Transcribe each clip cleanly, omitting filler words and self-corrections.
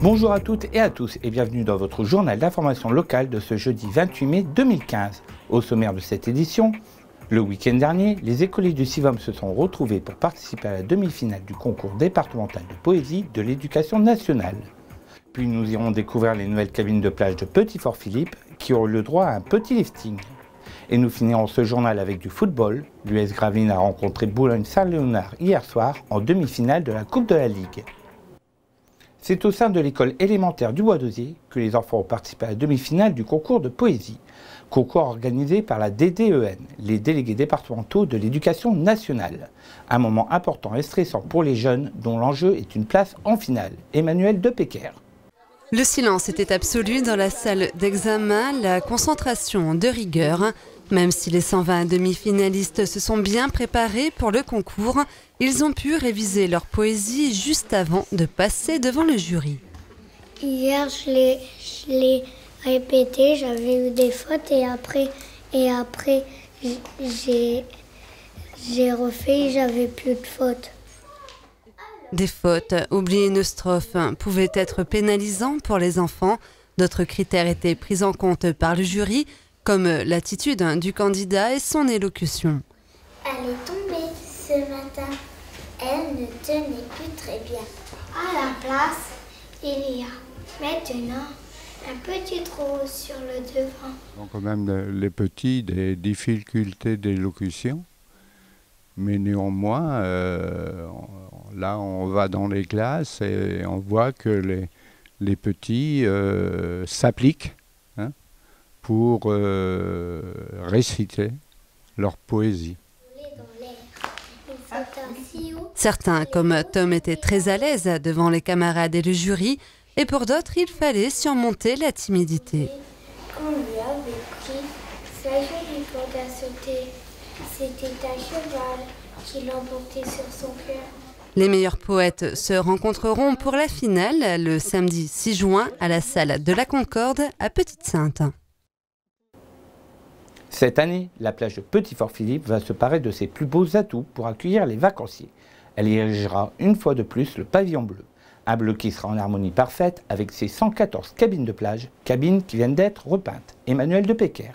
Bonjour à toutes et à tous et bienvenue dans votre journal d'information locale de ce jeudi 28 mai 2015. Au sommaire de cette édition, le week-end dernier, les écoliers du Sivom se sont retrouvés pour participer à la demi-finale du concours départemental de poésie de l'éducation nationale. Puis nous irons découvrir les nouvelles cabines de plage de Petit-Fort-Philippe qui ont eu le droit à un petit lifting. Et nous finirons ce journal avec du football. L'US Gravelines a rencontré Boulogne-Saint-Léonard hier soir en demi-finale de la Coupe de la Ligue. C'est au sein de l'école élémentaire du Bois-d'Osier que les enfants ont participé à la demi-finale du concours de poésie. Concours organisé par la DDEN, les délégués départementaux de l'éducation nationale. Un moment important et stressant pour les jeunes dont l'enjeu est une place en finale. Emmanuel Depecker. Le silence était absolu dans la salle d'examen, la concentration de rigueur. Même si les 120 demi-finalistes se sont bien préparés pour le concours, ils ont pu réviser leur poésie juste avant de passer devant le jury. Hier, je l'ai répété, j'avais eu des fautes et après j'ai refait, j'avais plus de fautes. Des fautes, oublier une strophe, pouvaient être pénalisants pour les enfants. D'autres critères étaient pris en compte par le jury, comme l'attitude du candidat et son élocution. Elle est tombée ce matin, elle ne tenait plus très bien. À la place, il y a maintenant un petit trou sur le devant. Donc quand même les petits, des difficultés d'élocution, mais néanmoins, là on va dans les classes et on voit que les petits s'appliquent pour réciter leur poésie. Certains, comme Tom, étaient très à l'aise devant les camarades et le jury, et pour d'autres, il fallait surmonter la timidité. Quand on lui avait pris sa jolie corde à sauter, c'était un cheval qui l'emportait sur son cœur. Les meilleurs poètes se rencontreront pour la finale le samedi 6 juin à la salle de la Concorde à Petite-Sainte. Cette année, la plage de Petit-Fort-Philippe va se parer de ses plus beaux atouts pour accueillir les vacanciers. Elle érigera une fois de plus le pavillon bleu. Un bleu qui sera en harmonie parfaite avec ses 114 cabines de plage, cabines qui viennent d'être repeintes. Emmanuel Depecker.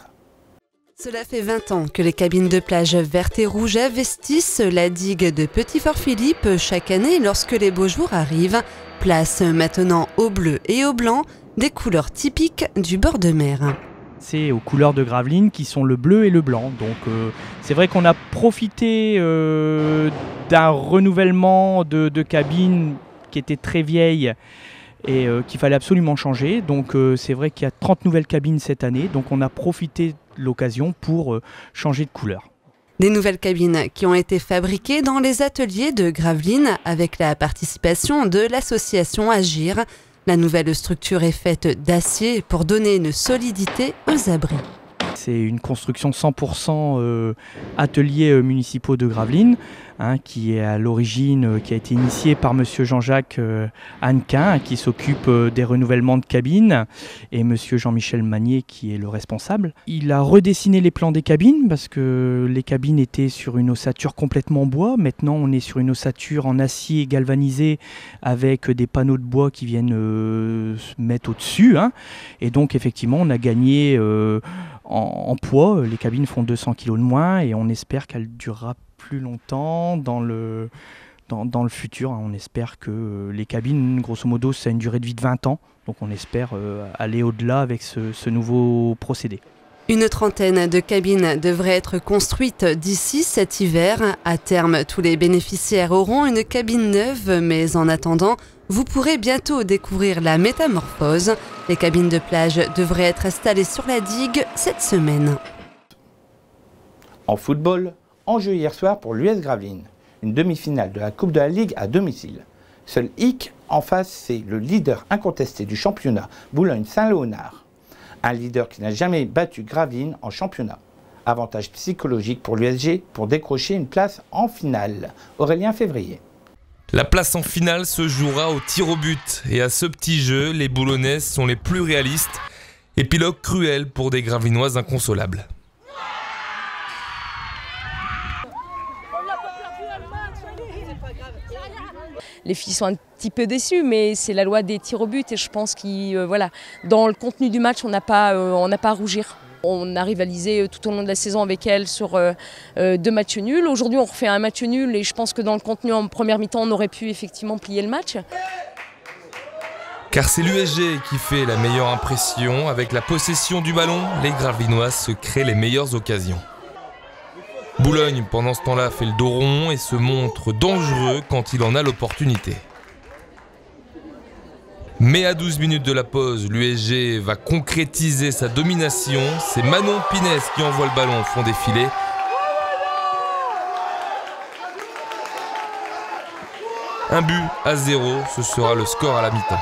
Cela fait 20 ans que les cabines de plage vertes et rouges investissent la digue de Petit-Fort-Philippe chaque année lorsque les beaux jours arrivent. Place maintenant au bleu et au blanc, des couleurs typiques du bord de mer. C'est aux couleurs de Gravelines qui sont le bleu et le blanc. Donc c'est vrai qu'on a profité d'un renouvellement de cabines qui étaient très vieilles et qu'il fallait absolument changer. Donc c'est vrai qu'il y a 30 nouvelles cabines cette année. Donc on a profité de l'occasion pour changer de couleur. Des nouvelles cabines qui ont été fabriquées dans les ateliers de Gravelines avec la participation de l'association Agir. La nouvelle structure est faite d'acier pour donner une solidité aux abris. C'est une construction 100% ateliers municipaux de Gravelines, qui est à l'origine, qui a été initiée par monsieur Jean-Jacques Hannequin, qui s'occupe des renouvellements de cabines, et monsieur Jean-Michel Magnier, qui est le responsable. Il a redessiné les plans des cabines, parce que les cabines étaient sur une ossature complètement bois. Maintenant, on est sur une ossature en acier galvanisé, avec des panneaux de bois qui viennent se mettre au-dessus. Et donc, effectivement, on a gagné en poids. Les cabines font 200 kg de moins, et on espère qu'elle durera plus longtemps dans le futur. On espère que les cabines, grosso modo, ça a une durée de vie de 20 ans. Donc on espère aller au-delà avec ce nouveau procédé. Une trentaine de cabines devraient être construites d'ici cet hiver. À terme, tous les bénéficiaires auront une cabine neuve, mais en attendant, vous pourrez bientôt découvrir la métamorphose. Les cabines de plage devraient être installées sur la digue cette semaine. En football, enjeu hier soir pour l'US Gravelines. Une demi-finale de la Coupe de la Ligue à domicile. Seul hic en face, c'est le leader incontesté du championnat, Boulogne-Saint-Léonard. Un leader qui n'a jamais battu Gravelines en championnat. Avantage psychologique pour l'USG pour décrocher une place en finale. Aurélien Février. La place en finale se jouera au tir au but. Et à ce petit jeu, les Boulonnaises sont les plus réalistes. Épilogue cruel pour des Gravelinoises inconsolables. les filles sont un petit peu déçues, mais c'est la loi des tirs au but et je pense que voilà, dans le contenu du match, on n'a pas à rougir. On a rivalisé tout au long de la saison avec elles sur 2 matchs nuls. Aujourd'hui, on refait un match nul et je pense que dans le contenu en première mi-temps, on aurait pu effectivement plier le match. Car c'est l'USG qui fait la meilleure impression. Avec la possession du ballon, les Gravelinoises se créent les meilleures occasions. Boulogne, pendant ce temps-là, fait le dos rond et se montre dangereux quand il en a l'opportunité. Mais à 12 minutes de la pause, l'USG va concrétiser sa domination. C'est Manon Pinès qui envoie le ballon au fond des filets. Un but à 0, ce sera le score à la mi-temps.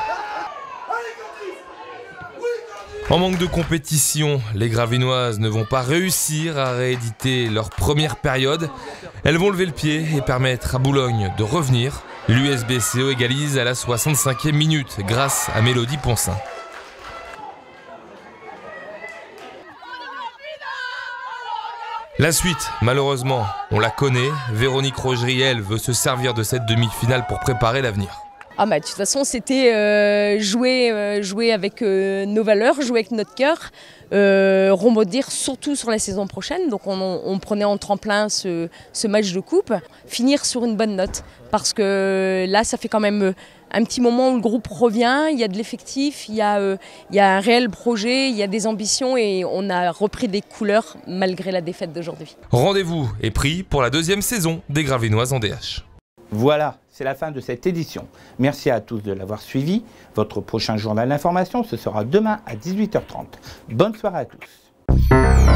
En manque de compétition, les Gravelinoises ne vont pas réussir à rééditer leur première période. Elles vont lever le pied et permettre à Boulogne de revenir. L'USBCO égalise à la 65e minute grâce à Mélodie Poncin. La suite, malheureusement, on la connaît. Véronique Rogerie, elle, veut se servir de cette demi-finale pour préparer l'avenir. Ah bah, de toute façon, c'était jouer avec nos valeurs, jouer avec notre cœur, rebondir surtout sur la saison prochaine. Donc on prenait en tremplin ce match de coupe, finir sur une bonne note. Parce que là, ça fait quand même un petit moment où le groupe revient, il y a de l'effectif, il y a un réel projet, il y a des ambitions et on a repris des couleurs malgré la défaite d'aujourd'hui. Rendez-vous est pris pour la 2e saison des Gravelinoises en DH. Voilà, c'est la fin de cette édition. Merci à tous de l'avoir suivi. Votre prochain journal d'information, ce sera demain à 18h30. Bonne soirée à tous.